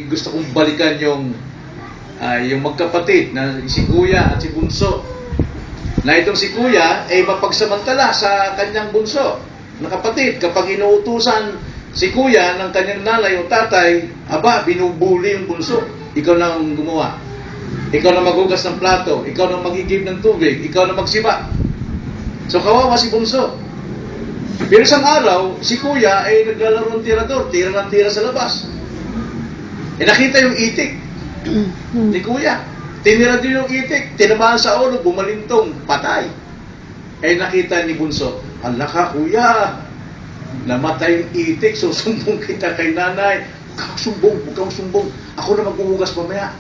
gusto kong balikan yung magkapatid na si Kuya at si Bunso. Na itong si Kuya ay mapagsamantala sa kanyang bunso na kapatid. Kapag inuutusan si Kuya ng kanyang nanay o tatay, binubuli yung bunso. Ikaw na ang gumawa. Ikaw na maghugas ng plato. Ikaw na magigib ng tubig. Ikaw na magsiba. So kawawa si Bunso. Pero isang araw, si Kuya ay naglalaro ng tirador. Tira ng tira sa labas. Nakita yung itik ni Kuya. Tinira din yung itik. Tinamaan sa ulo. Bumalintong. Patay. Nakita ni Bunso. Hala ka, Kuya. Namatay yung itik. Susumbong kita kay nanay. Huwag kang sumbong. Ako na magbubugas mamaya.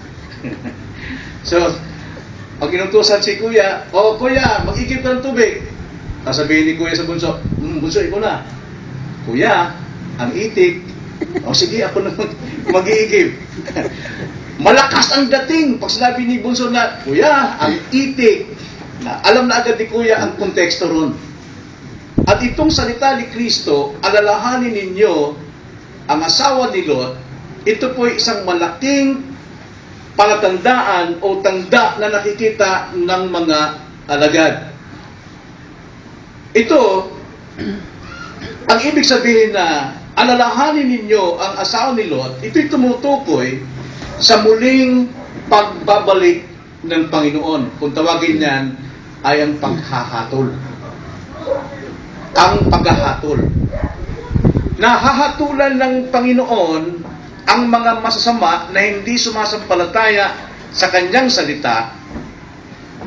So, pag inutusan si Kuya, Kuya, mag-igib ka ng tubig. Sasabihin ni Kuya sa Bunso, Bunso, ikaw na. Kuya, ang itik. Sige, ako na mag-iigib. Malakas ang dating. Pag sinabi ni Bunso na, Kuya, ang itik. Alam na agad ni Kuya ang konteksto ron. At itong salita ni Kristo, alalahanin ninyo ang asawa ni Lot. Ito po isang malaking palatandaan o tanda na nakikita ng mga alagad. Ito, ang ibig sabihin na alalahanin ninyo ang asawa ni Lot, ito'y tumutukoy sa muling pagbabalik ng Panginoon. Kung tawagin yan, ay ang paghahatol. Ang paghahatol. Nahahatulan ng Panginoon ang mga masasama na hindi sumasampalataya sa kanyang salita,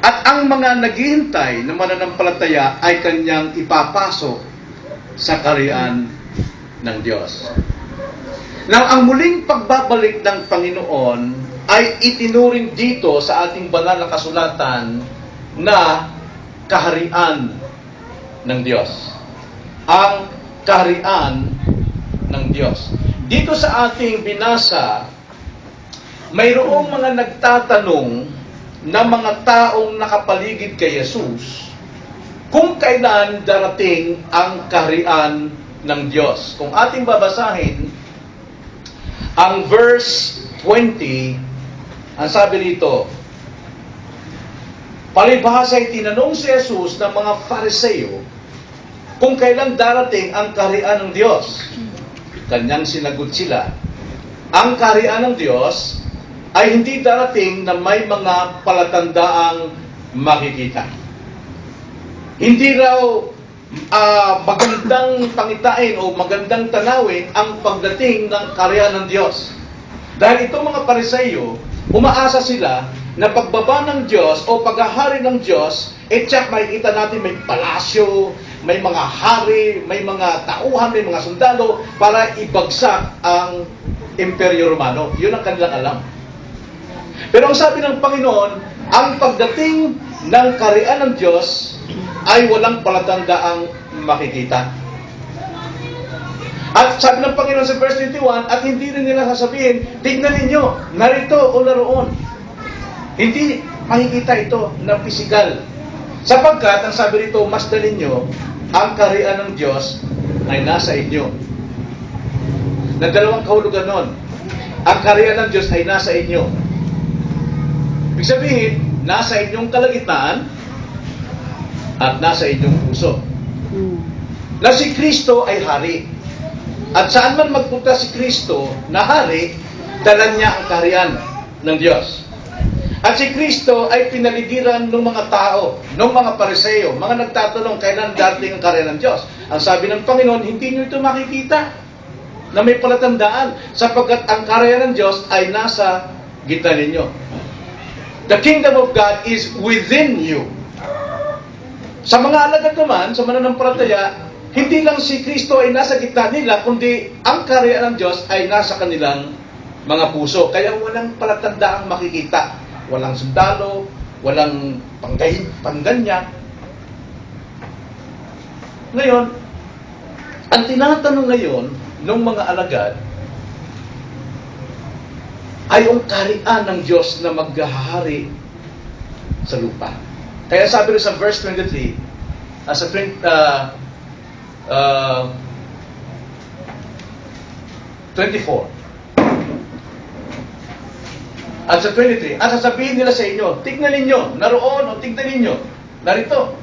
at ang mga naghihintay na mananampalataya ay kanyang ipapasok sa kaharian ng Diyos. Now, ang muling pagbabalik ng Panginoon ay itinuring dito sa ating banal na kasulatan na kaharian ng Diyos. Ang kaharian ng Diyos. Dito sa ating binasa, mayroong mga nagtatanong na mga taong nakapaligid kay Jesus kung kailan darating ang kaharian ng Diyos. Kung ating babasahin ang verse 20, ang sabi rito, palibhasa ay tinanong si Jesus ng mga Fariseo kung kailan darating ang kaharian ng Diyos. Kanyang sinagot sila, ang kaharian ng Diyos ay hindi darating na may mga palatandaang makikita. Hindi raw magandang pangitain o magandang tanawin ang pagdating ng kaharian ng Diyos. Dahil itong mga Pariseo, umaasa sila na pagbaba ng Diyos o paghahari ng Diyos, tsak makikita natin may palasyo, may mga hari, may mga tauhan, may mga sundalo para ibagsak ang Imperyo Romano. Yun ang kanilang alam. Pero ang sabi ng Panginoon, ang pagdating ng kaharian ng Diyos ay walang palatandaang makikita. At sabi ng Panginoon sa verse 21, at hindi rin nila sasabihin, tignan ninyo, narito o naroon. Hindi makikita ito na pisikal. Sapagkat, ang sabi rito, masdan ninyo, ang kaharian ng Diyos ay nasa inyo. Na dalawang kahulugan nun. Ang kaharian ng Diyos ay nasa inyo. Ibig sabihin, nasa inyong kalagitnaan at nasa inyong puso. Na si Kristo ay hari. At saan man magpunta si Kristo na hari, dala niya ang kaharian ng Diyos. At si Kristo ay pinaligiran ng mga tao, ng mga Pariseo, mga nagtatanong kailan darating ang kaharian ng Diyos. Ang sabi ng Panginoon, hindi nyo ito makikita na may palatandaan sapagkat ang kaharian ng Diyos ay nasa gitna ninyo. The kingdom of God is within you. Sa mga alagad naman, sa mananampalataya, hindi lang si Kristo ay nasa gitna nila, kundi ang kaharian ng Diyos ay nasa kanilang mga puso. Kaya walang palatandaang makikita. Walang sundalo, walang pangganya. Ngayon, ang tinatanong ngayon ng mga alagad ay ang kaharian ng Diyos na maghahari sa lupa. Kaya sabi rin sa verse 23, sa 24, At sa 23, at sasabihin nila sa inyo, tignan ninyo, naroon o tignan ninyo, narito.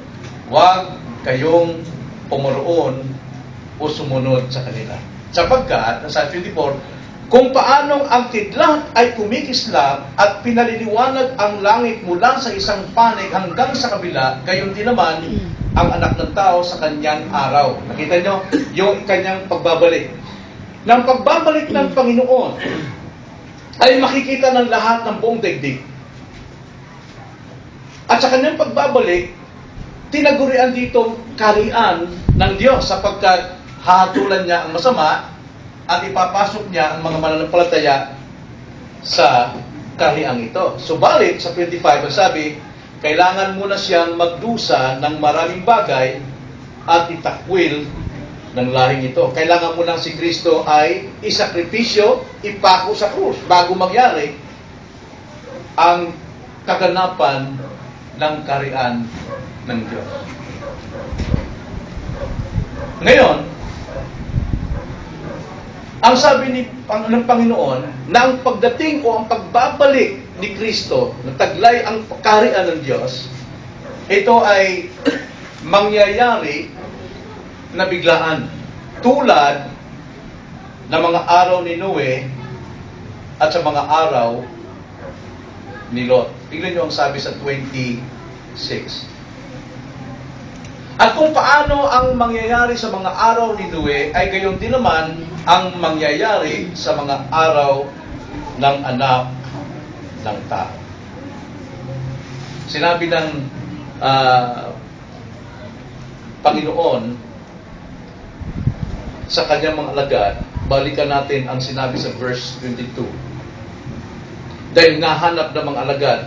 Huwag kayong pumoroon o sumunod sa kanila. Sapagkat, sa 24, kung paanong ang kidlat ay kumikislap at pinaliliwanag ang langit mula sa isang panig hanggang sa kabila, gayon din naman ang anak ng tao sa kanyang araw. Nakita nyo yung kanyang pagbabalik. Nang pagbabalik ng Panginoon, ay makikita ng lahat ng buong daigdig. At sa kanyang pagbabalik, tinagurian dito kaharian ng Diyos sapagkat hahatulan niya ang masama at ipapasok niya ang mga mananampalataya sa kahariang ito. Subalit, sa 25, ang sabi, kailangan muna siyang magdusa ng maraming bagay at itakwil ng lahing ito. Kailangan mo lang si Kristo ay isakripisyo, ipako sa krus bago mangyari ang kaganapan ng kaharian ng Diyos. Ngayon, ang sabi ng Panginoon na ang pagdating o ang pagbabalik ni Kristo na taglay ang kaharian ng Diyos, ito ay mangyayari na biglaan. Tulad ng mga araw ni Noe at sa mga araw ni Lot. Tignan nyo ang sabi sa 26. At kung paano ang mangyayari sa mga araw ni Noe, ay gayon din naman ang mangyayari sa mga araw ng anak ng tao. Sinabi ng Panginoon sa kanyang mga alagad, balikan natin ang sinabi sa verse 22. Dahil nahanap ng mga alagad,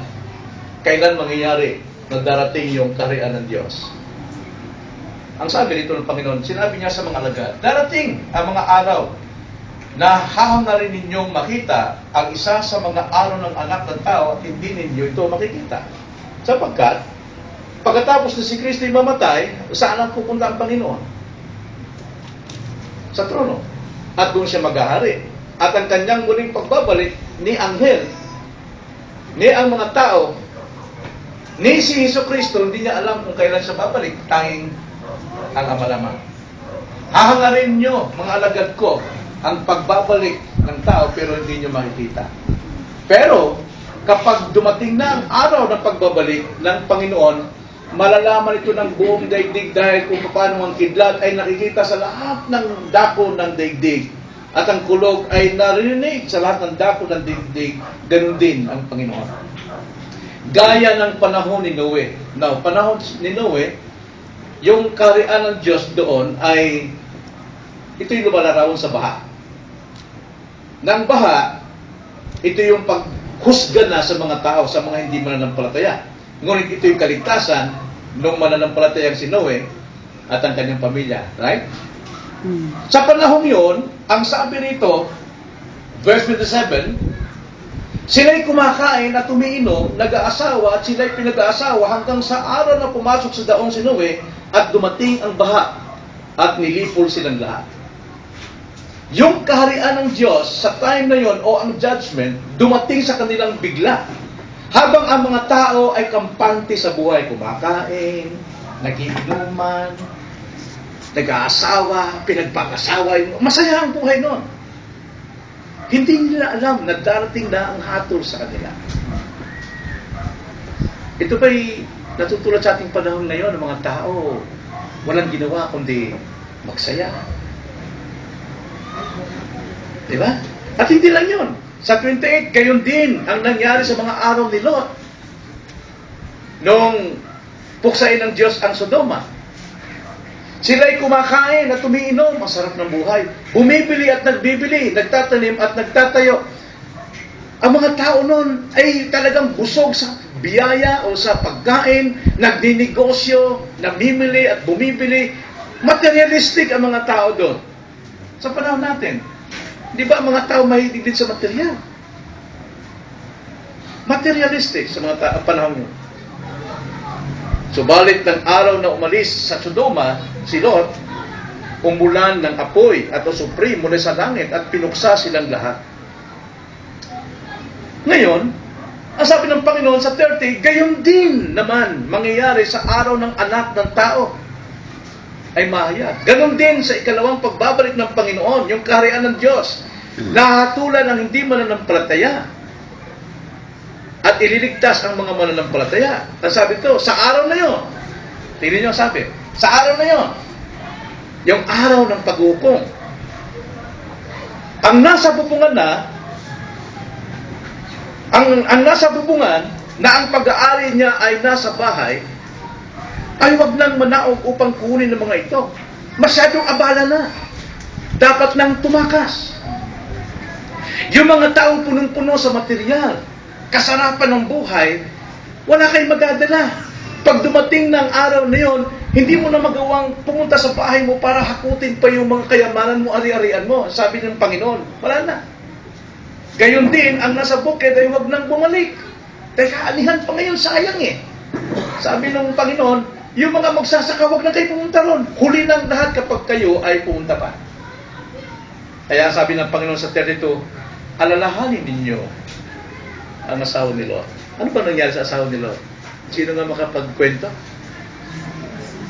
kailan mangyayari na darating yung kaharian ng Diyos? Ang sabi dito ng Panginoon, sinabi niya sa mga alagad, darating ang mga araw na hahangarin ninyong makita ang isa sa mga araw ng anak ng tao at hindi ninyo ito makikita. Sapagkat, pagkatapos na si Kristo mamatay, saan ang pupunta ang Panginoon? Sa trono. At doon siya maghahari. At ang kanyang muling pagbabalik ni Anghel, ni ang mga tao, ni si Jesucristo, hindi niya alam kung kailan siya babalik, tanging ang Ama lamang. Hahangarin nyo, mga alagad ko, ang pagbabalik ng tao, pero hindi nyo makikita. Pero, kapag dumating na ang araw ng pagbabalik ng Panginoon, malalaman ito ng buong daigdig dahil kung paano ang kidlat ay nakikita sa lahat ng dako ng daigdig at ang kulog ay narinig sa lahat ng dako ng daigdig, ganun din ang Panginoon. Gaya ng panahon ni Noe. Now, panahon ni Noe, yung kaharian ng Diyos doon ay ito'y lumalarawan sa baha. Nang baha, ito yung paghusga na sa mga tao, sa mga hindi mananampalataya. Ngunit ito yung kaligtasan ng mananampalatayang si Noe at ang kanyang pamilya. Right? Sa panahon yun, ang sabi rito, verse 27, sila'y kumakain at umiinom, nag-aasawa at sila'y pinag-aasawa hanggang sa araw na pumasok sa daon si Noe at dumating ang baha at nilipol silang lahat. Yung kaharian ng Diyos sa time na yon o ang judgment, dumating sa kanilang bigla. Habang ang mga tao ay kampante sa buhay, kumakain, nagiinuman, nag-aasawa, pinagpakasawa, masaya ang buhay noon. Hindi nila alam na darating na ang hatol sa kanila. Ito ba'y natutulad sa ating panahon ngayon ng mga tao, walang ginawa kundi magsaya. Diba? At hindi lang yun. Sa 28, gayon din ang nangyari sa mga araw ni Lot. Nung puksain ng Diyos ang Sodoma. Sila'y kumakain at umiinom, masarap ng buhay. Bumibili at nagbibili, nagtatanim at nagtatayo. Ang mga tao noon ay talagang busog sa biyaya o sa pagkain, nagninegosyo, namimili at bumibili. Materialistic ang mga tao doon. Sa panahon natin, di ba ang mga tao mahilig din sa material? Materialistic sa mga panahon yun. Subalit ng araw na umalis sa Sodoma, si Lot, umulan ng apoy at usupri mula sa langit at pinuksa silang lahat. Ngayon, Ang sabi ng Panginoon sa 30, gayon din naman mangyayari sa araw ng anak ng tao ay mahayag. Ganon din sa ikalawang pagbabalik ng Panginoon, yung kaharian ng Diyos, nahatulan ang hindi mananampalataya at ililigtas ang mga mananampalataya. Ang sabi ito, sa araw na yon, tingnan niyo ang sabi, sa araw na yon, yung araw ng pag-uukong, ang nasa bubungan na, ang nasa bubungan na ang pag-aari niya ay nasa bahay, ay wag nang manaog upang kunin ng mga ito. Masyadong abala na. Dapat nang tumakas. Yung mga taong punong-puno sa material, kasarapan ng buhay, wala kayong magdadala. Pag dumating ng araw na yon, hindi mo na magawang pumunta sa bahay mo para hakutin pa yung mga kayamanan mo, ari-arian mo. Sabi ng Panginoon, wala na. Gayon din, ang nasa bukid ay huwag nang bumalik. Teka, anihan pa ngayon, sayang eh. Sabi ng Panginoon, yung mga magsasaka, huwag na kayo pumunta ron. Huli ng lahat kapag kayo ay pumunta pa. Kaya sabi ng Panginoon sa 32, alalahanin ninyo ang asawa ni Lot. Ano ba nangyari sa asawa ni Lot? Sino nga makapagkwento?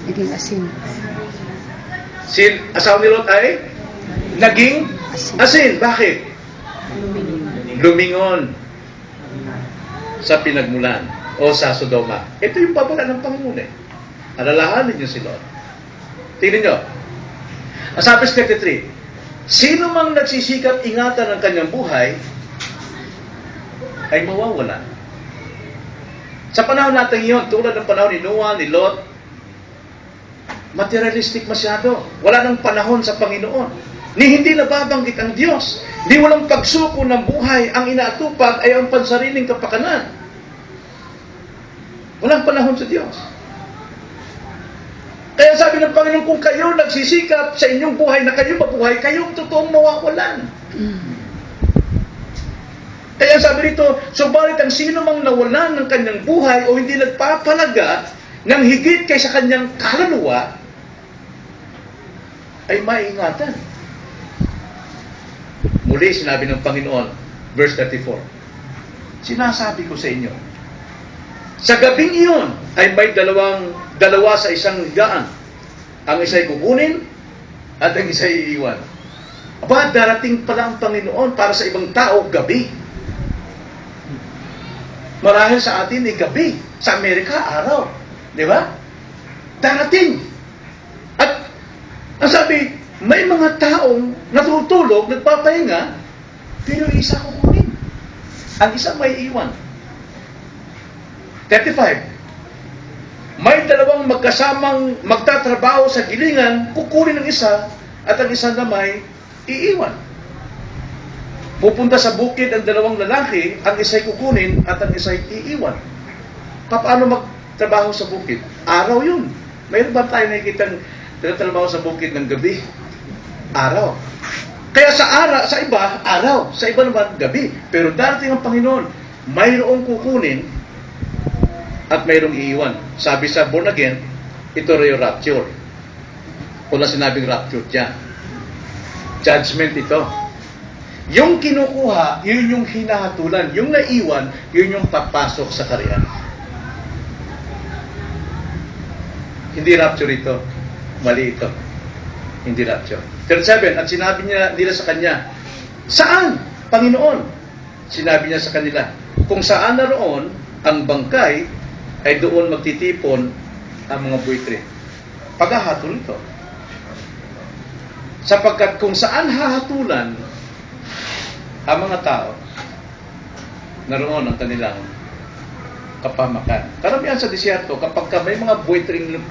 Naging asin. Si asawa ni Lot ay naging asin. Bakit? Lumingon sa pinagmulan o sa Sodoma. Ito yung babala ng Panginoon eh. Alalahanin niyo si Lot. Tingnan niyo. Ang sabi sa 33, sino mang nagsisikap ingatan ang kanyang buhay ay mawawala. Sa panahon natin ngayon, tulad ng panahon ni Noah, ni Lot, materialistic masyado. Wala nang panahon sa Panginoon. Ni hindi nababanggit ang Diyos. Ni walang pagsuko ng buhay. Ang inaatupag ay ang pansariling kapakanan. Walang panahon sa Diyos. Kaya sabi ng Panginoon, kung kayo nagsisikap sa inyong buhay na kayo mabuhay, kayong totoong mawawalan. Kaya sabi rito, subalit ang sino mang nawalan ng kanyang buhay o hindi nagpapalaga ng higit kaysa kanyang kaluluwa, ay maiingatan. Muli, sinabi ng Panginoon, verse 34, sinasabi ko sa inyo, sa gabing iyon ay may dalawa sa isang higaan. Ang isa'y kukunin at ang isa'y iiwan. Aba, darating pala ang Panginoon para sa ibang tao, gabi. Marahil sa atin ay gabi. Sa Amerika, araw. Di ba? Darating. At ang sabi, may mga taong natutulog, nagpapahinga, pero yung isa kukunin. Ang isa may iwan. 35. May dalawang magkasamang magtatrabaho sa gilingan, kukunin ng isa, at ang isa na may iiwan. Pupunta sa bukid ang dalawang lalaki, ang isa'y kukunin at ang isa'y iiwan. Paano magtrabaho sa bukid? Araw yun. Mayroon ba tayo nakikitang trabaho sa bukid ng gabi? Araw. Kaya sa iba, araw. Sa iba naman, gabi. Pero darating ang Panginoon, mayroong kukunin at mayroong iiwan. Sabi sa born again, ito rin yung rapture. Kung na sinabing rapture dyan. Judgment ito. Yung kinukuha, yun yung hinahatulan. Yung naiwan, yun yung papasok sa kaharian. Hindi rapture ito. Mali ito. Hindi rapture. 37, at sinabi nila sa kanya, saan, Panginoon? Sinabi niya sa kanila, kung saan naroon ang bangkay, ay doon magtitipon ang mga buitre. Paghahatol ito. Sapagkat kung saan hahatulan ang mga tao, naroon ang kanilang kapamakan. Karamihan sa disyerto, kapag may mga buitring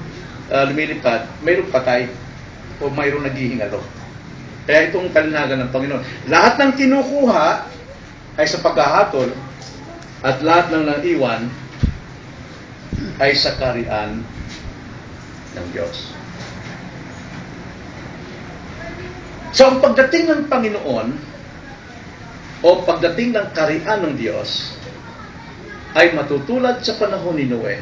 lumilipad, mayroong patay o mayroong naghihingalo. Kaya itong kalinagan ng Panginoon. Lahat ng kinukuha ay sa paghahatol at lahat ng naiwan ay sa kaharian ng Diyos. So, ang pagdating ng Panginoon o pagdating ng kaharian ng Diyos ay matutulad sa panahon ni Noe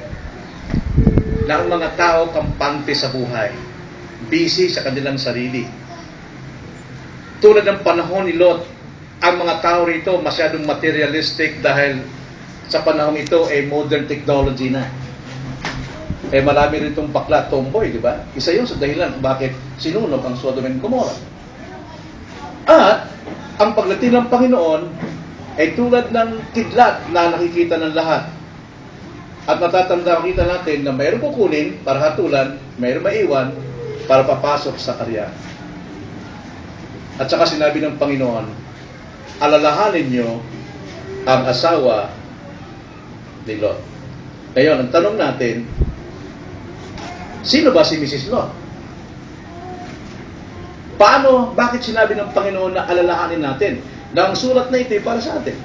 na ang mga tao kampante sa buhay, busy sa kanilang sarili. Tulad ng panahon ni Lot, ang mga tao rito masyadong materialistic dahil sa panahon ito ay modern technology na. Eh marami rin itong bakla tomboy, di ba? Isa yun sa dahilan kung bakit sinunog ang Sodom and Gomorrah. At ang pagdating ng Panginoon ay tulad ng kidlat na nakikita ng lahat. At natatanda kita natin na mayroong kukunin para hatulan, mayroong maiwan para papasok sa karya. At saka sinabi ng Panginoon, alalahanin nyo ang asawa ni Lot. Ngayon, ang tanong natin, sino ba si Mrs. Lot? Paano, bakit sinabi ng Panginoon na alalahanin natin na ang sulat na ito ay para sa atin?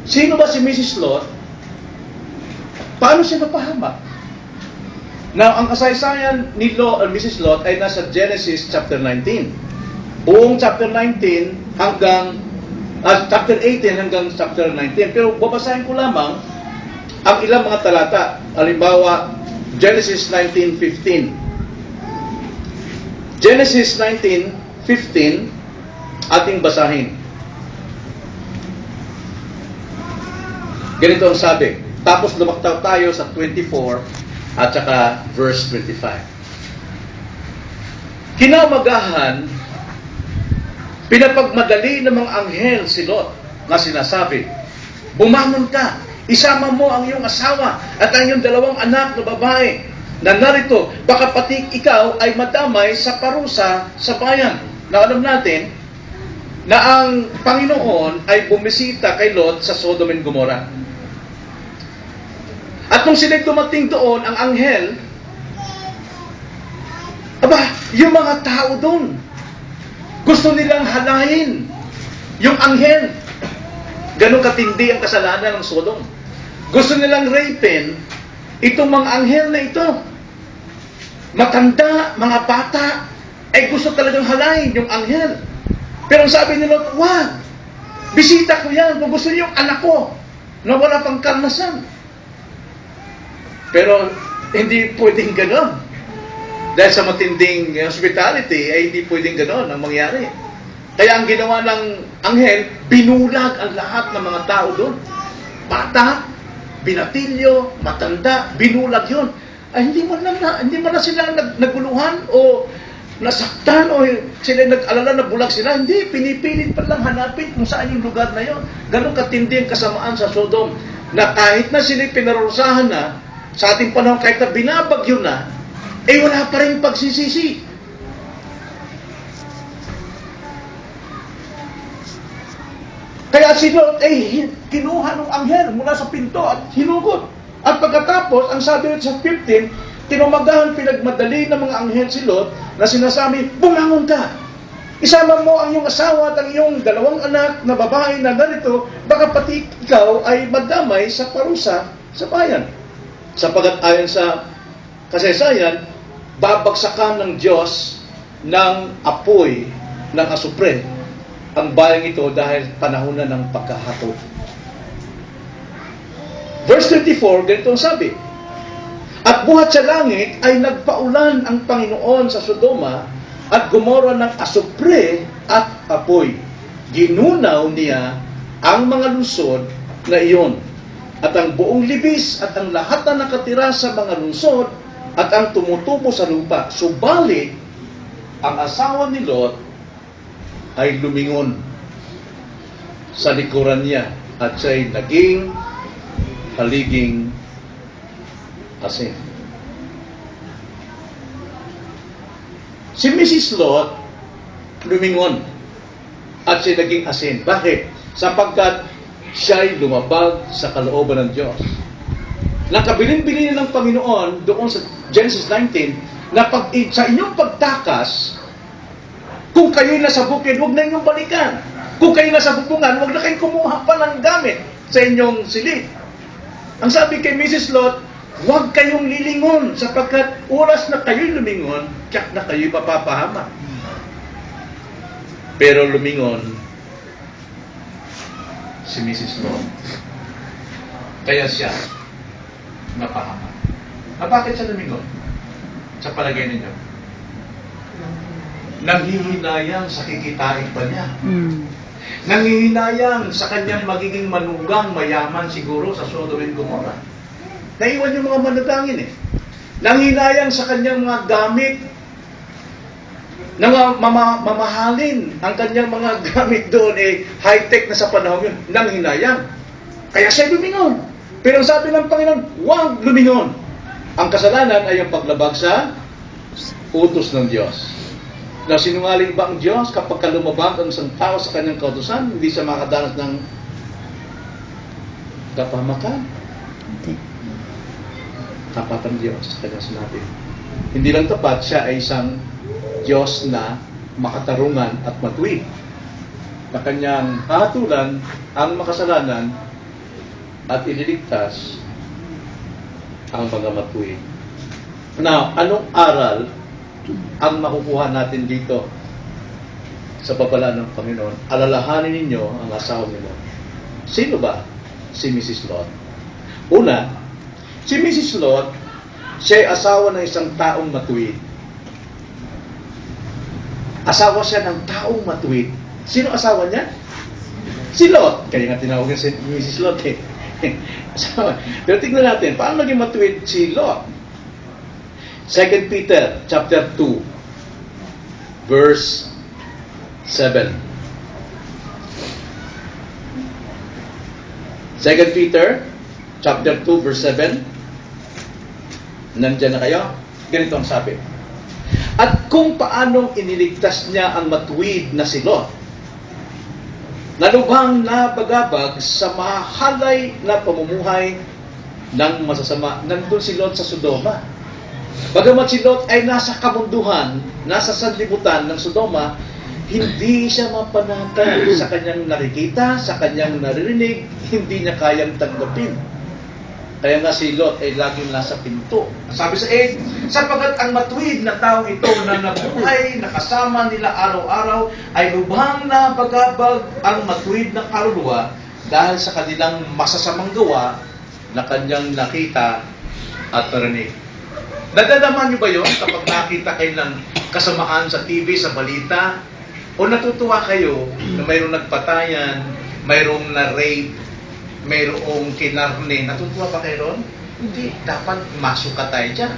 Sino ba si Mrs. Lot? Paano siya napahamak? Now, ang kasaysayan ni Mrs. Lot ay nasa Genesis chapter 19. Buong chapter 19 hanggang chapter 18 hanggang chapter 19. Pero babasahin ko lamang ang ilang mga talata. Halimbawa, Genesis 19:15. Genesis 19:15 ating basahin. Ganito ang sabi. Tapos lumaktaw tayo sa 24 at saka verse 25. Kinaumagahan, pinapagmadali ng mga anghel si Lot na sinasabi, bumangon ka, isama mo ang iyong asawa at ang iyong dalawang anak na babae na narito, baka pati ikaw ay madamay sa parusa sa bayan. Na alam natin na ang Panginoon ay bumisita kay Lot sa Sodom and Gomorrah. At nung sila'y dumating doon, ang anghel, yung mga tao doon, gusto nilang halayin yung anghel. Ganon katindi ang kasalanan ng Sodom. Gusto nilang rapin itong mga anghel na ito. Matanda, mga bata, ay gusto talagang halayin yung anghel. Pero sabi ni Lot, wag, bisita ko yan, kung gusto niyo yung anak ko, na wala pang karnasan. Pero hindi pwedeng ganon. Dahil sa matinding hospitality, ay hindi pwedeng ganon ang mangyari. Kaya ang ginawa ng anghel, binulag ang lahat ng mga tao doon. Bata, binatilyo, matanda, binulag yun. Ay hindi man na sila naguluhan o nasaktan o sila nag-alala na bulag sila. Hindi, pinipilit pa lang hanapin kung saan yung lugar na yun. Ganon katindi ang kasamaan sa Sodom na kahit na sila pinarusahan na, sa ating panahon, kahit na binabagyo na, eh wala pa rin pagsisisi. Kaya si Lot ay kinuha ng anghel mula sa pinto at hinugot. At pagkatapos, ang sabi sa 15, tinumagahan pinagmadali ng mga anghel si Lot na sinasabi, bumangon ka! Isama mo ang iyong asawa at ang iyong dalawang anak na babae na narito, baka pati ikaw ay madamay sa parusa sa bayan. Sapagat ayon sa kasaysayan, babagsakan ng Diyos ng apoy ng asupre ang bayang ito dahil panahon na ng pagkahatol. Verse 24, ganito ang sabi, at buhat sa langit ay nagpaulan ang Panginoon sa Sodoma at Gomorrah ng asupre at apoy. Ginunaw niya ang mga lungsod na iyon. At ang buong libis at ang lahat na nakatira sa mga lungsod at ang tumutubo sa lupa. Subalit, ang asawa ni Lot ay lumingon sa likuran niya at siya'y naging haliging asin. Si Mrs. Lot lumingon at siya'y naging asin. Bakit? Sapagkat siya'y lumabag sa kalooban ng Diyos. Nakabilin-bilin ng Panginoon doon sa Genesis 19 na sa inyong pagtakas, kung kayo'y nasa bukid, huwag na inyong balikan. Kung kayo'y nasa bubungan, huwag na kayong kumuha pa ng gamit sa inyong silid. Ang sabi kay Mrs. Lot, huwag kayong lilingon sapagkat oras na kayo'y lumingon, tiyak na kayo'y mapapahamak. Pero lumingon si Mrs. Lot. Kaya siya napahamak. Bakit siya lumingon? Sa palagay ninyo? Nanghihinayang sa kikitain pa niya. Nangihinayang sa kanyang magiging manugang, mayaman siguro sa Sodom and Gomorrah. Naiwan yung mga mananangin eh. Nangihinayang sa kanyang mga gamit, na mamahalin ang kanyang mga gamit doon eh high-tech na sa panahon yun, nanghinayang. Kaya siya lumingon. Pero sabi ng Panginoon, huwag lumingon. Ang kasalanan ay ang paglabag sa utos ng Diyos. Na sinungaling ba ang Diyos kapag lumabag ang isang tao sa kanyang kautusan, hindi siya makadanas ng kapahamakan? Hindi. Tapat ang Diyos sa kanyang sinabi. Hindi lang tapat, siya ay isang Diyos na makatarungan at matuwid. Na kanyang hatulan ang makasalanan at ililigtas ang mga matuwid. Now, anong aral ang makukuha natin dito sa babala ng Panginoon? Alalahanin ninyo ang asawa ninyo. Sino ba si Mrs. Lot? Una, si Mrs. Lot, siya ay asawa ng isang taong matuwid. Asawa siya ng taong matuwid. Sino asawa niya? Si Lot. Kaya nga tinawag si Mrs. Lot eh. Asawa. Pero tingnan natin, paano naging matuwid si Lot? 2 Peter chapter 2 verse 7. 2 Peter chapter 2 verse 7. Nandiyan na kayo? Ganito ang sabi. At kung paanong iniligtas niya ang matuwid na si Lot, nalubhang na bagabag sa mahalay na pamumuhay ng masasama. Nandun si Lot sa Sodoma. Bagamat si Lot ay nasa kabunduhan, nasa sanlibutan ng Sodoma, hindi siya mapanatag sa kanyang nakikita, sa kanyang naririnig, hindi niya kayang tanggapin. Kaya nga si Lot ay laging nasa pinto. Sabi sa 8, sapagat ang matuwid na taong ito na nabuhay, nakasama nila araw-araw, ay lubhang na bagabag ang matuwid na kaluluwa dahil sa kanilang masasamang gawa na kanyang nakita at narinig. Nadalaman niyo ba yun kapag nakita kayo ng kasamaan sa TV, sa balita? O natutuwa kayo na mayroong nagpatayan, mayroong na-rape, mayroong kinarne? Natutuwa ba kayo ron? Hindi. Dapat masuka tayo dyan.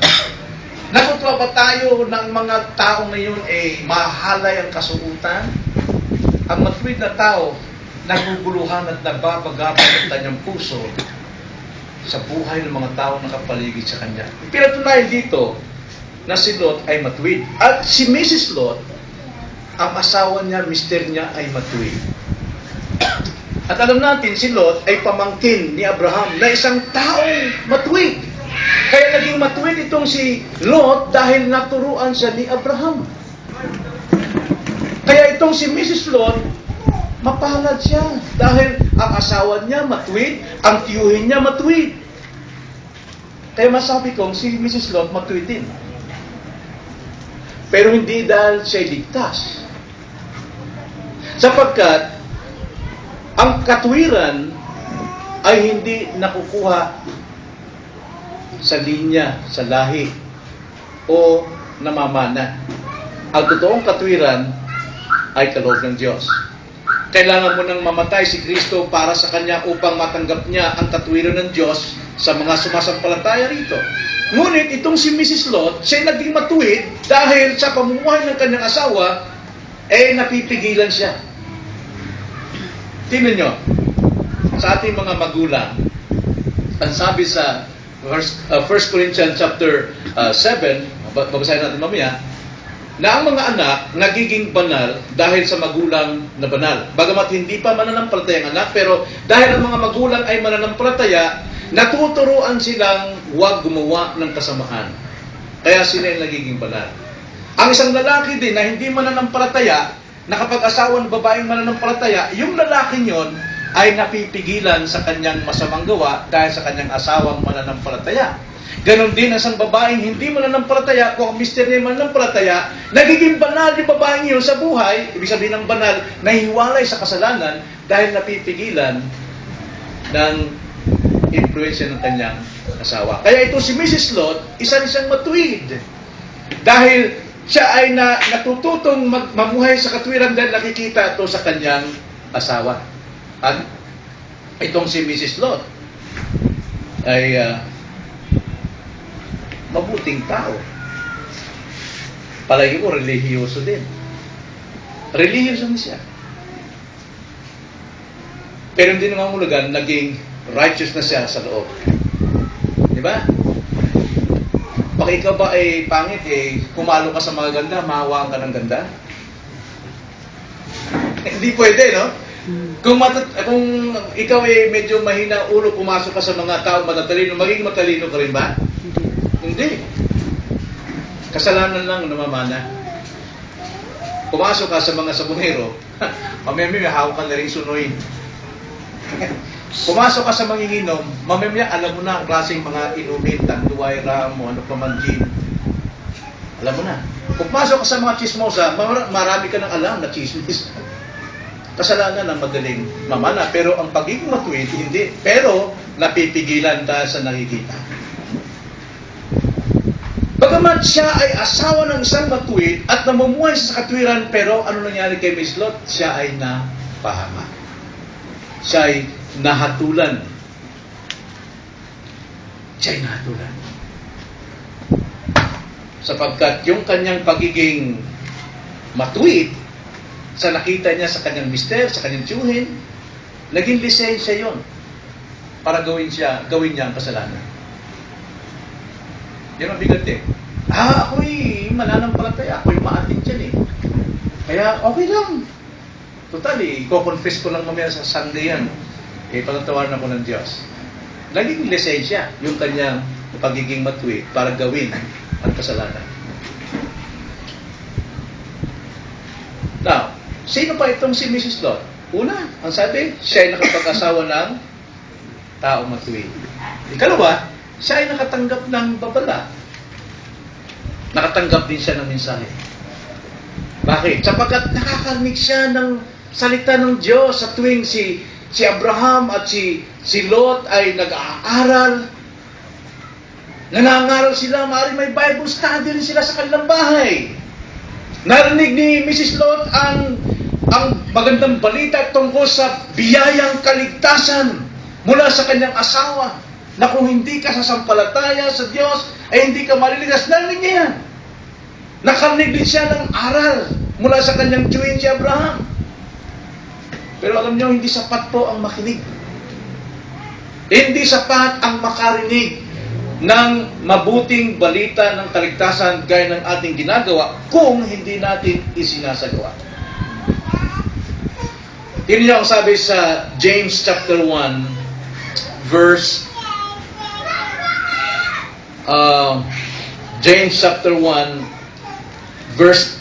Natutuwa ba tayo ng mga tao ngayon mahalay ang kasuutan? Ang matuwid na tao, naguguluhan at nababagabag ang kanyang puso sa buhay ng mga tao nakapaligid sa kanya. Pinatunayan dito na si Lot ay matuwid. At si Mrs. Lot, ang asawa niya, mister niya ay matuwid. At alam natin, si Lot ay pamangkin ni Abraham na isang taong matuwid. Kaya naging matuwid itong si Lot dahil naturuan siya ni Abraham. Kaya itong si Mrs. Lot, mapalad siya dahil ang asawa niya matuwid, ang tiyuhin niya matuwid. Kaya masabi kong si Mrs. Lot matuwid din. Pero hindi dahil siya ligtas. Sapagkat ang katuwiran ay hindi nakukuha sa linya, sa lahi, o namamana. Ang totoong katuwiran ay kaloob ng Diyos. Kailangan mo nang mamatay si Kristo para sa Kanya upang matanggap niya ang katuwiran ng Diyos sa mga sumasampalataya rito. Ngunit itong si Mrs. Lot, siya naging matuwid dahil sa pamumuhay ng kanyang asawa, napipigilan siya. Tingnan nyo, sa ating mga magulang, ang sabi sa 1 Corinthians chapter 7, babasahin natin mamaya, na ang mga anak nagiging banal dahil sa magulang na banal. Bagamat hindi pa mananampalataya ang anak, pero dahil ang mga magulang ay mananampalataya, natuturuan silang huwag gumawa ng kasamaan. Kaya sila ay nagiging banal. Ang isang lalaki din na hindi mananampalataya, na kapag asawa ng babaeng mananampalataya, yung lalaki yon ay napipigilan sa kanyang masamang gawa dahil sa kanyang asawang mananampalataya. Ganon din ang isang babaeng hindi mananampalataya, kung ang mister niya mananampalataya, nagiging banal yung babaeng yun sa buhay. Ibig sabihin ng banal, nahiwalay sa kasalanan dahil napipigilan ng influensya ng kanyang asawa. Kaya ito si Mrs. Lot, isa siyang matuwid. Dahil siya ay natututong mamuhay sa katwiran dahil nakikita ito sa kanyang asawa. At itong si Mrs. Lot ay mabuting tao. Palagi ko, relihiyoso din. Relihiyoso din siya. Pero hindi nangangulugan, naging righteous na siya sa loob. Di ba? Baka ikaw ba ay pangit, kumalo ka sa mga ganda, mahawaan ka ng ganda? Hindi pwede, no? Kung ikaw ay medyo mahina ulo, pumasok ka sa mga tao matatalino, magiging matalino ka rin ba? Hindi. Kasalanan lang namamana. Pumasok ka sa mga sabungero, mamaya hawak ka na rin sunoy. Pumasok ka sa manginginom, mamaya alam mo na ang klaseng mga inumin, tanduay, ramo, ano pa man gin. Alam mo na. Pumasok ka sa mga chismosa, marami ka nang alam na chismis. Kasalanan ang madaling mamana, pero ang pagiging matuwid, hindi. Pero, napipigilan dahil sa nakikita. Bagamat siya ay asawa ng isang matuwid at namumuhay sa katwiran, pero ano nangyari kay Miss Lot? Siya ay napahama. Siya ay nahatulan. Siya ay nahatulan. Sapagkat yung kanyang pagiging matuwid, sa nakita niya sa kanyang mister, sa kanyang tiyuhin, naging lisensya yon para gawin niya ang kasalanan. Yan ang bigat eh. Ako'y mananampalataya, ako'y maatin dyan eh. Kaya okay lang. Total i-confess ko lang mamaya sa Sunday yan. Patatawaran ako ng Diyos. Naging lisensya yung kanyang pagiging matuwid para gawin ang kasalanan. Now, sino pa itong si Mrs. Lot? Una, ang sabi, siya ay nakapag-asawa ng taong matuwid. Ikalawa, siya ay nakatanggap ng babala. Nakatanggap din siya ng mensahe. Bakit? Sapagkat nakakarinig siya ng salita ng Diyos sa tuwing si Abraham at si Lot ay nag-aaral. Nangangaral sila, maaaring may Bible study rin sila sa kanilang bahay. Narinig ni Mrs. Lot ang magandang balita tungkol sa biyayang kaligtasan mula sa kanyang asawa na kung hindi ka sasampalataya sa Diyos ay hindi ka maliligas. Narinig niya yan. Nakarinig din siya ng aral mula sa kanyang tiyuhin si Abraham. Pero alam niyo, hindi sapat po ang makinig. Hindi sapat ang makarinig ng mabuting balita ng kaligtasan gaya ng ating ginagawa kung hindi natin isinasagawa. Yun yung sabi sa James chapter 1 verse James chapter 1 verse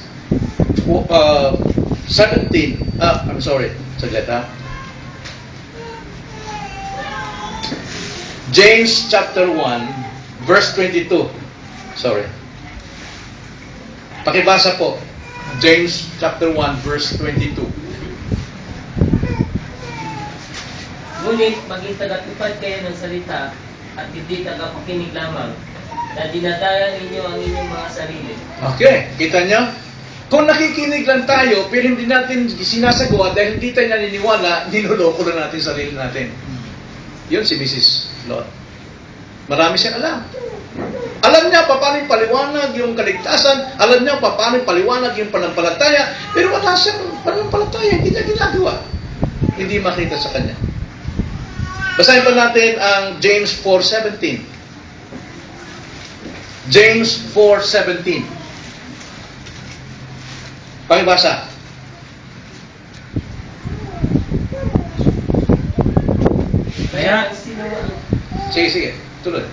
17. I'm sorry. Saglit ha. James chapter 1 verse 22. Sorry. Pakibasa po. James chapter 1 verse 22. Ngunit maging tagatupad kayo ng salita at hindi tagapakinig lamang na dinadaya ninyo ang inyong mga sarili. Okay, kita nyo? Kung nakikinig lang tayo pero hindi natin sinasagawa dahil hindi tayo naniniwala, niloloko na natin sarili natin. Yun si Mrs. Lot. Marami siyang alam. Alam niya paano paliwanag yung kaligtasan, alam niya paano paliwanag yung panampalataya, pero wala siyang panampalataya, hindi niya ginagawa. Hindi makita sa kanya. Basahin pa natin ang James 4:17. James 4:17. Pakibasa. Kaya ang sino Sige. Tuloy.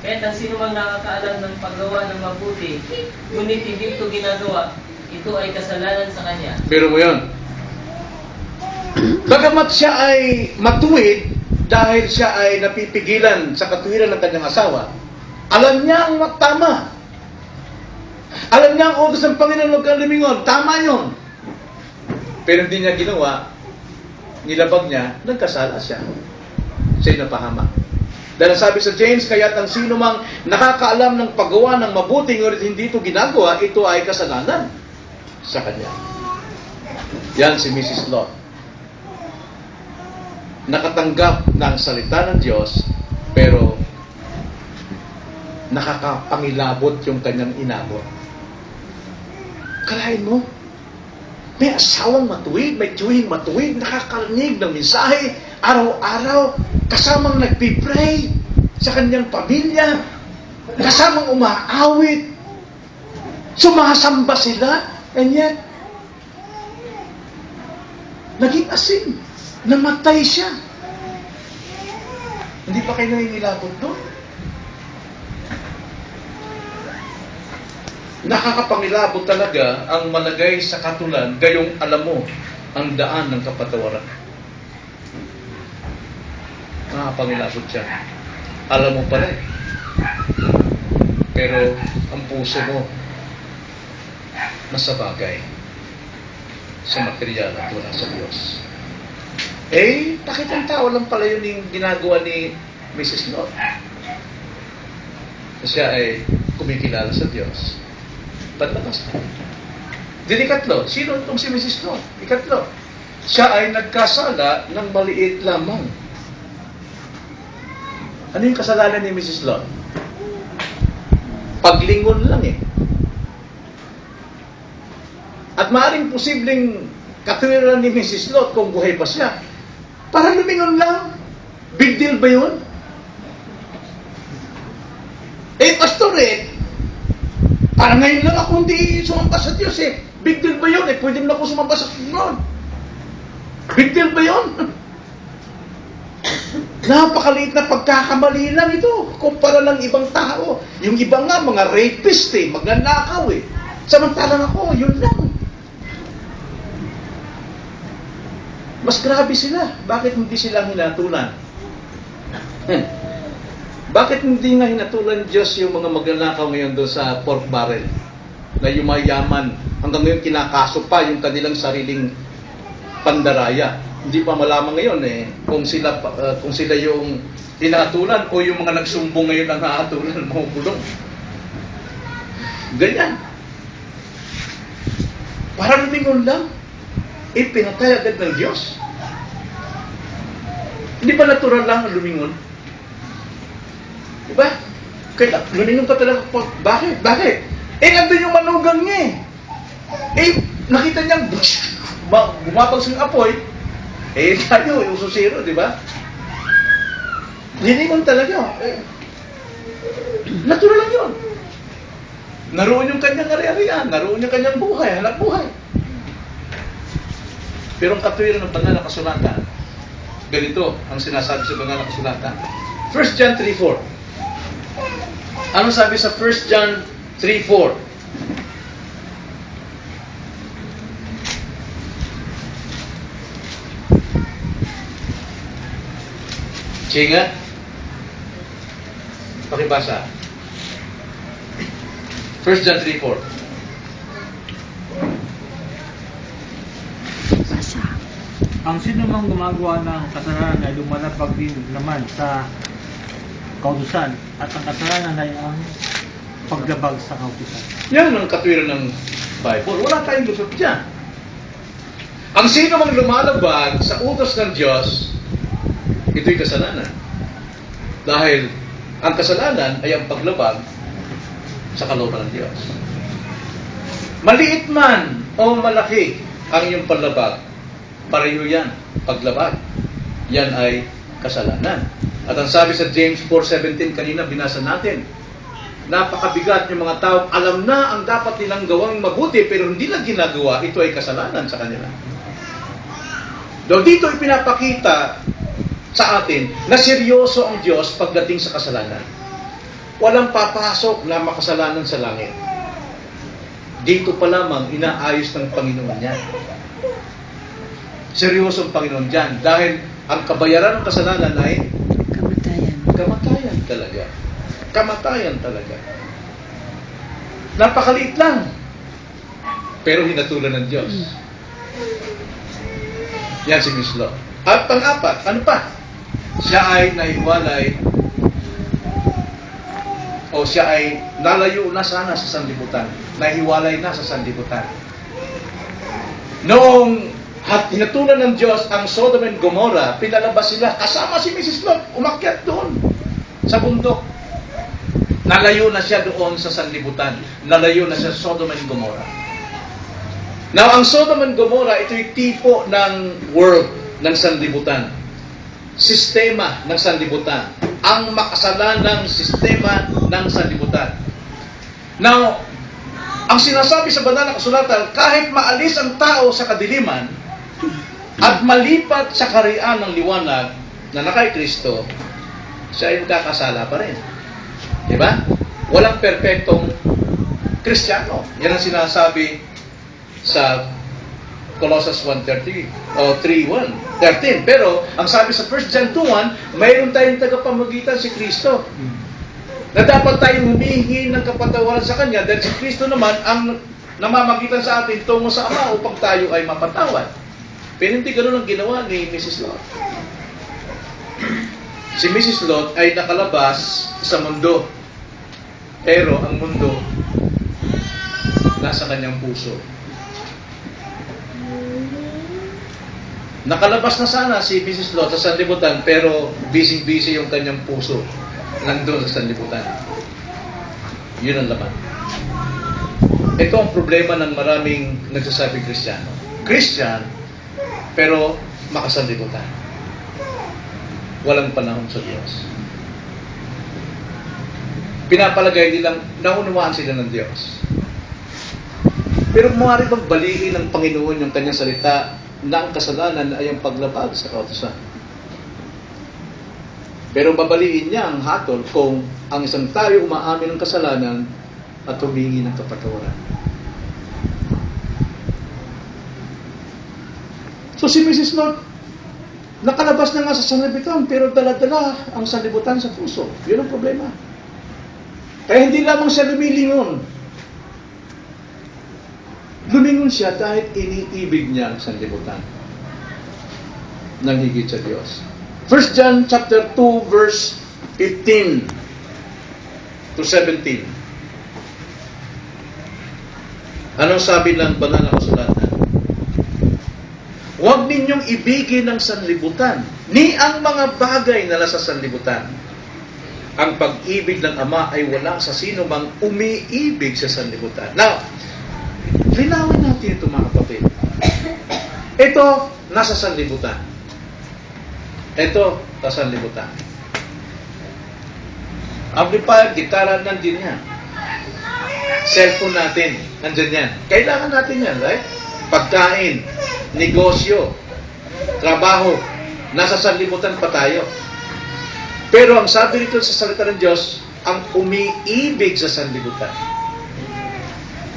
Kahit ang sino mang nakakaalam ng paggawa ng mabuti, ngunit hindi ito ginagawa, ito ay kasalanan sa kanya. Pero mo yun. Bagamat siya ay matuwid dahil siya ay napipigilan sa katuwiran ng kanyang asawa, alam niya ang tama. Alam niya ang utos ng Panginoon, huwag kang lumingon. Tama yun. Pero hindi niya ginawa, nilabag niya, nagkasala siya. Siya'y napahama. Dahil sabi sa James, kaya't ang sino mang nakakaalam ng paggawa ng mabuti ngunit hindi ito ginagawa, ito ay kasalanan sa kanya. Yan si Mrs. Lot. nakatanggap ng salita ng Diyos, pero nakakapangilabot yung kanyang inabot. Kalahin mo, may asawang matuwid, may tiyuhing matuwid, nakakarinig ng mensahe, araw-araw, kasamang nagpipray sa kanyang pamilya, kasamang umaawit, sumasamba sila, and yet, naging asin, namatay siya. Hindi pa kayo nanginilabot doon? Nakakapangilabot talaga ang malagay sa katulan, gayong alam mo ang daan ng kapatawaran. Nakakapangilabot siya. Alam mo pala eh. Pero ang puso mo nasa bagay, sa material at wala sa Diyos. Eh, bakit ang tao lang pala yun yung ginagawa ni Mrs. Lot? Siya ay kumikilala sa Diyos. Padlakas na. Din ikatlo, sino itong si Mrs. Lot? Ikatlo, siya ay nagkasala ng maliit lamang. Ano yung kasalanan ni Mrs. Lot? Paglingon lang eh. At maaaring posibleng katwiran ni Mrs. Lot kung buhay pa siya. Para lumingon lang. Big deal ba yun? Eh, pastor eh, para ngayon lang ako hindi sumamba sa Diyos eh. Big deal ba yun? Eh, pwede na ako sumamba sa Diyos. Big deal ba yun? Napakaliit na pagkakamali lang ito. Kumpara lang ibang tao. Yung iba nga, mga rapist eh, magnanakaw eh. Samantalang ako, yun lang. Mas grabe sila. Bakit hindi sila hinatulan? Bakit hindi nga hinatulan Diyos yung mga magnanakaw ngayon doon sa pork barrel? Na yumayaman. Hanggang ngayon kinakaso pa yung kanilang sariling pandaraya. Hindi pa malaman ngayon eh kung sila yung hinatulan o yung mga nagsumbong ngayon ang hahatulan, makukulong. Ganyan. Para lumingon lang. Eh, pinatay agad ng Diyos. Hindi ba natural lang ang lumingon? Diba? Kaya lumingon pa talaga. Bakit? Bakit? Eh, nandun yung manugang niya eh. Eh, nakita niyang gumapag sa apoy. Eh, tayo, yung susiro, di ba? Liningon talaga. Eh, natural lang yun. Naroon yung kanyang ari-arian, naroon yung kanyang buhay, hanap buhay. Pero ang katwiran ng banal na kasulatan, ganito ang sinasabi sa banal na kasulatan. 1 John 3:4. Ano sabi sa 1 John 3:4? Singa? Pakibasa. 1 John 3:4. Basa. Ang sino mang gumagawa ng kasalanan ay lumalapag din naman sa kautusan at ang kasalanan ay ang paglabag sa kautusan. Yan ang katwiran ng Bible. Wala tayong lusot dyan. Ang sino mang lumalabag sa utos ng Diyos, ito'y kasalanan. Dahil ang kasalanan ay ang paglabag sa kalooban ng Diyos. Maliit man o malaki ang iyong paglabag, pareho yan, paglabag. Yan ay kasalanan. At ang sabi sa James 4:17 kanina binasa natin, napakabigat yung mga tao, alam na ang dapat nilang gawang mabuti pero hindi lang ginagawa, ito ay kasalanan sa kanila. Dito ipinapakita sa atin na seryoso ang Diyos pagdating sa kasalanan. Walang papasok na makasalanan sa langit. Dito pa lamang inaayos ng Panginoon yan. Seryoso ang Panginoon dyan. Dahil ang kabayaran ng kasalanan ay Kamatayan. kamatayan talaga. Kamatayan talaga. Napakaliit lang. Pero hinatulan ng Diyos. Yan si Miss Lo. At pang-apat, ano pa? Siya ay nahiwalay o siya ay nalayo na sana sa sanlibutan. Nahiwalay na sa sanlibutan. Noong At hinatulan ng Diyos ang Sodom and Gomorrah, pinalabas sila, kasama si Mrs. Lot, umakyat doon sa bundok. Nalayo na siya doon sa sanlibutan. Nalayo na siya sa Sodom and Gomorrah. Now, ang Sodom and Gomorrah, ito'y tipo ng world ng sanlibutan. Sistema ng sanlibutan. Ang makasalanang sistema ng sanlibutan. Now, ang sinasabi sa banal na kasulatan, kahit maalis ang tao sa kadiliman at malipat sa karian ng liwanag na nakay Kristo, siya ay magkakasala pa rin. Diba? Walang perpektong Kristiyano. Yan ang sinasabi sa Colossians 1:13 o 3:1, 13. Pero, ang sabi sa 1 John 2:1, mayroon tayong tagapamagitan si Kristo. Na dapat tayong humihingi ng kapatawaran sa Kanya dahil si Kristo naman ang namamagitan sa atin tungo sa Ama upang tayo ay mapatawad. Pero hindi ganoon ang ginawa ni Mrs. Lot. Si Mrs. Lot ay nakalabas sa mundo. Pero ang mundo nasa kanyang puso. Nakalabas na sana si Mrs. Lot sa sanlibutan pero busy-busy yung kanyang puso. Nandun sa sanlibutan. Yun ang laman. Ito ang problema ng maraming nagsasabing Kristiyano. Christian, pero makasanlibutan. Walang panahon sa Diyos. Pinapalagay nilang naunawaan sila ng Diyos. Pero maaari bang baliin ng Panginoon yung kanyang salita na ang kasalanan ay ang paglabag sa kautusan? Pero babaliin niya ang hatol kung ang isang tayo umaamin ng kasalanan at humingi ng kapatawaran. So si Mrs. Lot, nakalabas na nga sa sanlibutan pero dala-dala ang sanlibutan sa puso. Yun ang problema. Kaya hindi lamang siya lumilingon. Lumingon siya dahil iniibig niya ang sanlibutan nang higit sa Diyos. 1 John chapter 2 verse 15 to 17. Anong sabi ng banal na kasulatan? Huwag ninyong ibigin ang sanlibutan, ni ang mga bagay na nasa sanlibutan. Ang pag-ibig ng Ama ay wala sa sino mang umiibig sa sanlibutan. Now, linawin natin ito mga kapatid. Ito, nasa sanlibutan. Ito, nasa sanlibutan. Amplifier, gitara, nandyan yan. Cellphone natin, nandyan yan. Kailangan natin yan, right? Pagkain, negosyo, trabaho, nasa sanlibutan pa tayo. Pero ang sabi nito sa salita ng Diyos, ang umiibig sa sanlibutan.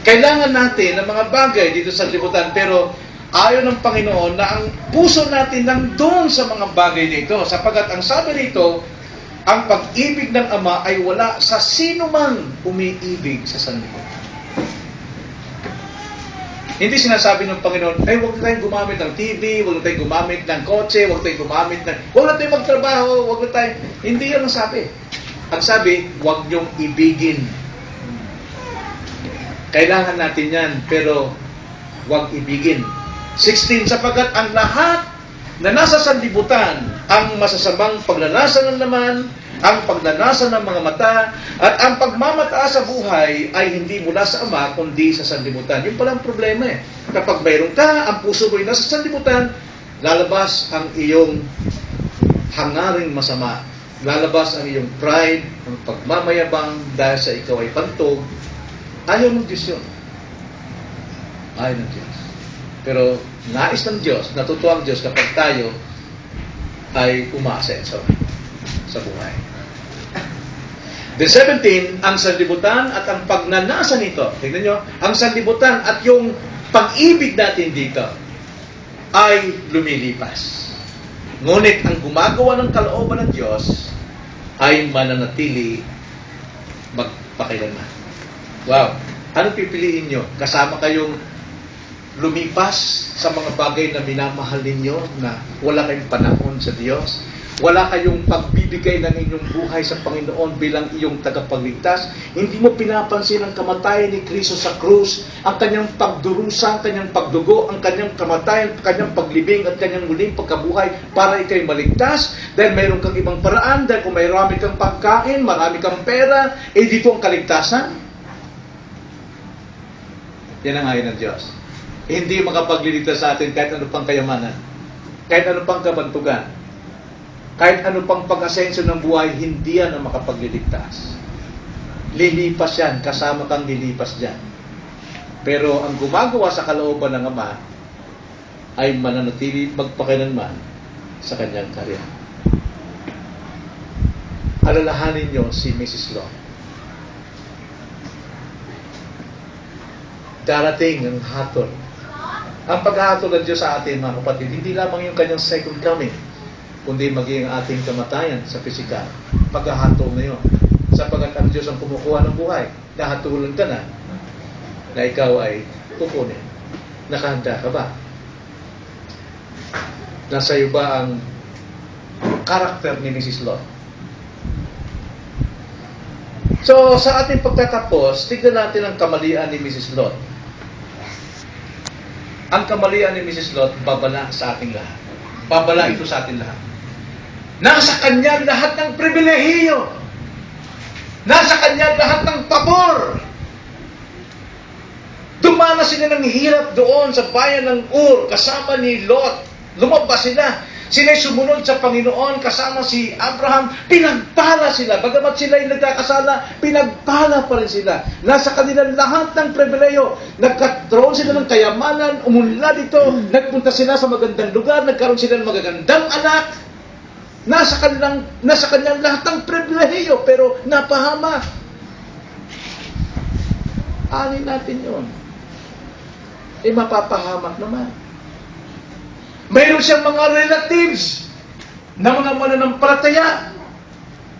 Kailangan natin ng mga bagay dito sa sanlibutan, pero ayaw ng Panginoon na ang puso natin nandun sa mga bagay nito. Sapagat ang sabi nito, ang pag-ibig ng Ama ay wala sa sino mang umiibig sa sanlibutan. Hindi sinasabi ng Panginoon, ay huwag na tayong gumamit ng TV, huwag na tayong gumamit ng kotse, huwag na tayong magtrabaho, huwag na tayong... Hindi yan ang sabi. Ang sabi, huwag niyong ibigin. Kailangan natin yan, pero huwag ibigin. 16, sapagat ang lahat na nasa sanlibutan, ang masasamang pagnanasa ng laman, ang pagnanasa ng mga mata, at ang pagmamataas sa buhay ay hindi mula sa Ama, kundi sa sanlibutan. Yun pala ang problema eh. Kapag mayroon ka, ang puso mo ay nasa sanlibutan, lalabas ang iyong hangaring masama. Lalabas ang iyong pride, ang pagmamayabang dahil sa ikaw ay pantog. Ayaw ng Diyos yun. Ayaw ng Diyos. Pero nais ng Diyos, natutuwa ang Diyos kapag tayo ay umaasenso sa buhay. The 17, ang sanlibutan at ang pagnanasa nito. Tingnan nyo, ang sanlibutan at yung pag-ibig natin dito ay lumilipas. Ngunit ang gumagawa ng kalooban ng Diyos ay mananatili magpakailanman. Wow! Anong pipiliin nyo? Kasama kayong lumipas sa mga bagay na minamahal ninyo na wala kayong panahon sa Diyos? Wala kayong pagbibigay ng inyong buhay sa Panginoon bilang iyong tagapagligtas. Hindi mo pinapansin ang kamatayan ni Kristo sa krus, ang kanyang pagdurusa, ang kanyang pagdugo, ang kanyang kamatayan, kanyang paglibing at kanyang muling pagkabuhay para ikay maligtas. Dahil mayroon kang ibang paraan, dahil kung marami kang pagkain, marami kang pera, dito ang kaligtasan. Yan ang ayon ng Diyos. Hindi makapagliligtas sa atin kahit ano pang kayamanan, kahit ano pang kabantugan, kahit ano pang pag-asenso ng buhay, hindi yan ang makapagliligtas. Lilipas yan, kasama kang lilipas dyan. Pero ang gumagawa sa kalooban ng Ama ay mananatili magpakilanman sa kanyang karya. Alalahanin nyo si Mrs. Long. Darating ang hatol. Ang paghahatol ng Diyos sa atin, mga kapatid, hindi lamang yung kanyang second coming, kundi maging ating kamatayan sa pisikal. Paghahatol na yun. Sapagat ang Diyos ang kumukuha ng buhay. Nahatulan ka na ikaw ay kukunin. Nakahanda ka ba? Nasa iyo ba ang karakter ni Mrs. Lot? So, sa ating pagtatapos, tignan natin ang kamalian ni Mrs. Lot. Ang kamalian ni Mrs. Lot, babala sa ating lahat. Babala ito sa ating lahat. Nasa kanya lahat ng pribilehiyo. Nasa kanya lahat ng pabor. Dumanas sila ng hirap doon sa bayan ng Ur, kasama ni Lot. Lumabas sila. Sila'y sumunod sa Panginoon kasama si Abraham. Pinagpala sila. Bagamat sila'y nagkakasala, pinagpala pa rin sila. Nasa kanila lahat ng pribileyo. Nagkaroon sila ng kayamanan, umunlad ito. Nagpunta sila sa magandang lugar, nagkaroon sila ng magagandang anak. Nasa kanyang lahat ng pribileyo, pero napahama. Alin natin yun? Mapapahamak naman. Mayroon siyang mga relatives na mga mananampalataya.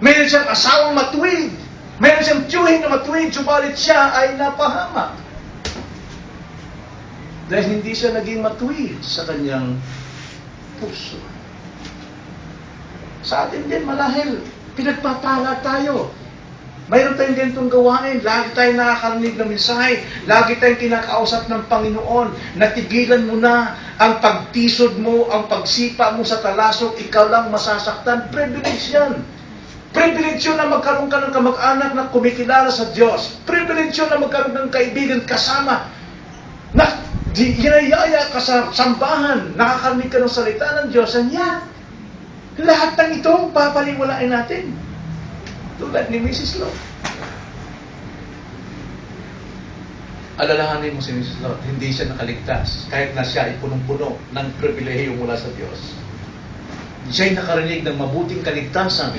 Mayroon siyang asawang matuwid. Mayroon siyang tiyuhin na matuwid, subalit siya ay napahamak. Dahil hindi siya naging matuwid sa kanyang puso. Sa atin din, marahil, pinagpapala tayo. Mayroon tayong ganitong gawain. Lagi tayong nakakarinig ng mensahe. Lagi tayong kinakausap ng Panginoon. Natigilan mo na ang pagtisod mo, ang pagsipa mo sa talasok, ikaw lang masasaktan. Privilege yan. Privilege yun na magkaroon ka ng kamag-anak na kumikilala sa Diyos. Privilege yun na magkaroon ng kaibigan kasama na ginayaya ka sa sambahan. Nakakarinig ka ng salita ng Diyos. Yan. Lahat ng ito, papaliwalain natin. Tulad ni Mrs. Lot. Alalahanin mo si Mrs. Lot, hindi siya nakaligtas. Kahit na siya ay punong-puno ng pribilehiyo mula sa Diyos. Siya'y nakarinig ng mabuting kaligtasan.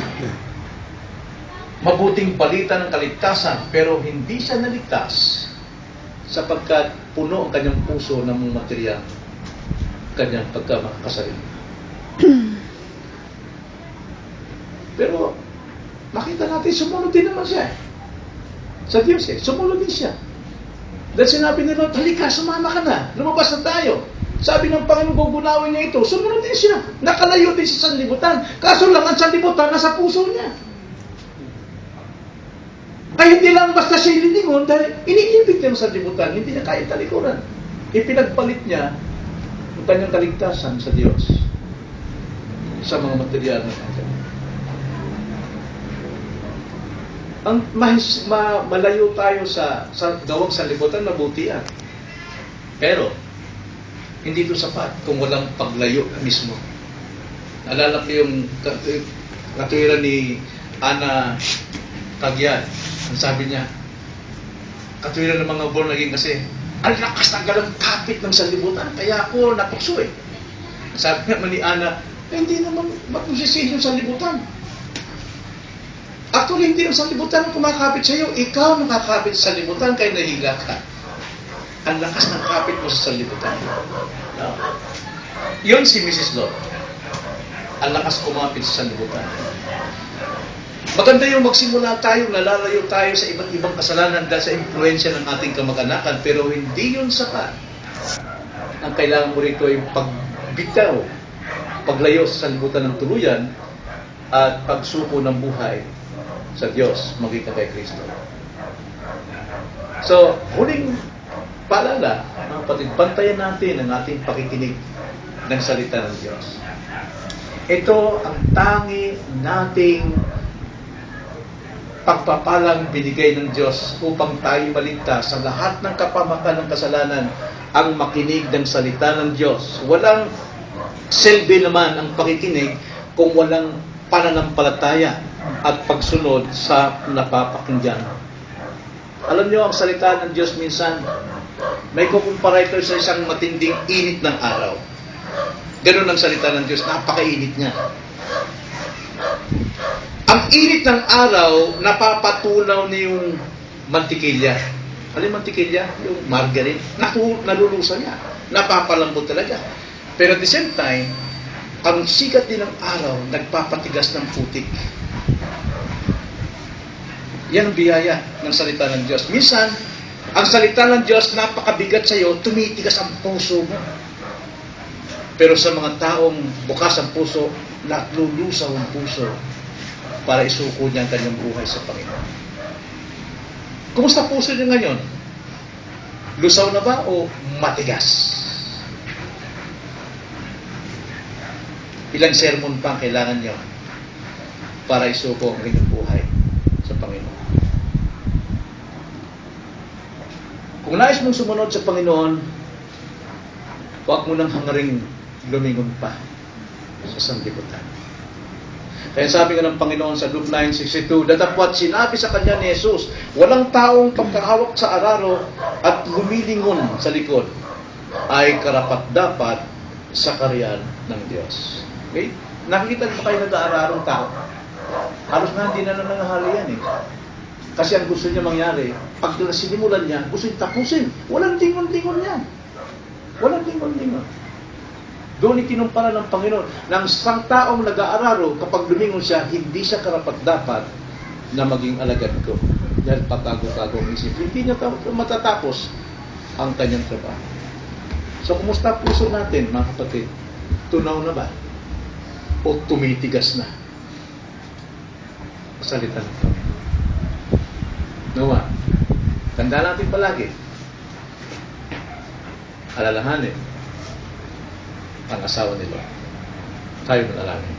Mabuting balita ng kaligtasan, pero hindi siya naligtas sapagkat puno ang kanyang puso ng mga material, kanyang pagkamakasarili. Pero makita natin, sumunod din naman siya. Sa Diyos sumunod din siya. Dahil sinabi ni Lot, halika, sumama ka na. Lumabas na tayo. Sabi ng Panginoon, gugunawin niya ito. Sumunod din siya. Nakalayo din sa sanlibutan. Kaso lang, ang sanlibutan nasa puso niya. Kaya hindi lang basta siya ililingon dahil iniibig niya sa sanlibutan. Hindi niya kaya talikuran. Ipinagpalit niya ang kanyang kaligtasan sa Diyos sa mga material na kanya. Ang malayo tayo sa gawang sanlibutan, mabuti yan. Pero, hindi ito sapat kung walang paglayo mismo. Naalala ko yung katwiran ni Ana Cagyan. Ang sabi niya, katwiran ng mga born naging kasi, ang lakas ng galang kapit ng sanlibutan, kaya ako natukso eh. Sabi naman ni Ana, hindi naman magpusisihin yung sanlibutan. Actually, hindi ang sanlibutan ang kumakapit sa iyo. Ikaw nakakapit sa sanlibutan kaya nahiga ka. Ang lakas ng kapit mo sa sanlibutan. No? Yun si Mrs. Lot. Ang lakas kumapit sa sanlibutan. Maganda yung magsimula tayo, nalalayo tayo sa iba't ibang kasalanan dahil sa impluensya ng ating kamag-anakan, pero hindi yun sapat. Ang kailangan mo rito ay pagbitaw, paglayo sa sanlibutan ng tuluyan, at pagsuko ng buhay sa Diyos, maging kay Kristo. So, huling paalala, mga kapatid, bantayan natin ang ating pakikinig ng salita ng Diyos. Ito ang tangi nating pagpapalang binigay ng Diyos upang tayo maligtas sa lahat ng kapamakan ng kasalanan, ang makinig ng salita ng Diyos. Walang silbi naman ang pakikinig kung walang pananampalataya at pagsunod sa napapakinggan. Alam niyo, ang salita ng Diyos minsan, may kukumpara ito sa isang matinding init ng araw. Ganun ang salita ng Diyos, napakainit niya. Ang init ng araw, napapatunaw niya yung mantikilya. Ano yung mantikilya? Yung margarine. Nalulusa niya. Napapalambot talaga. Pero at the same time, ang sikat din ng araw, nagpapatigas ng putik. Yan ang biyaya ng salita ng Diyos. Minsan, ang salita ng Diyos, napakabigat sa iyo, tumitigas ang puso mo. Pero sa mga taong bukas ang puso, naglulusaw ang puso para isuko niya ang kanyang buhay sa Panginoon. Kumusta puso niya ngayon? Lusaw na ba o matigas? Ilang sermon pa ang kailangan niyo para isuko ang inyong buhay sa Panginoon? Kung nais mong sumunod sa Panginoon, huwag mo nang hangaring lumingon pa sa sanlibutan. Kaya sabi nga ng Panginoon sa Luke 9:62, datapwat sinabi sa kanya ni Jesus, walang taong pagkahawak sa araro at lumilingon sa likod ay karapat-dapat sa kaharian ng Diyos. Okay? Nakikita ba kayo nag-aararong tao? Halos na hindi na nangyahali yan eh. Kasi ang gusto niya mangyari, pag sinimulan niya, gusto niya tapusin. Walang tingon-tingon yan. Walang tingon-tingon. Doon itinumpara ng Panginoon ng isang taong nag-aararo, kapag lumingon siya, hindi siya karapat-dapat na maging alagad ko. Dahil patago-tago ang isip. Hindi niya matatapos ang kanyang trabaho. So, kumusta puso natin, mga kapatid? Tunaw na ba? O tumitigas na? Salita ng Panginoon. Noah, tanda natin palagi. Alalahanin ang asawa nila. Tayo manalangin.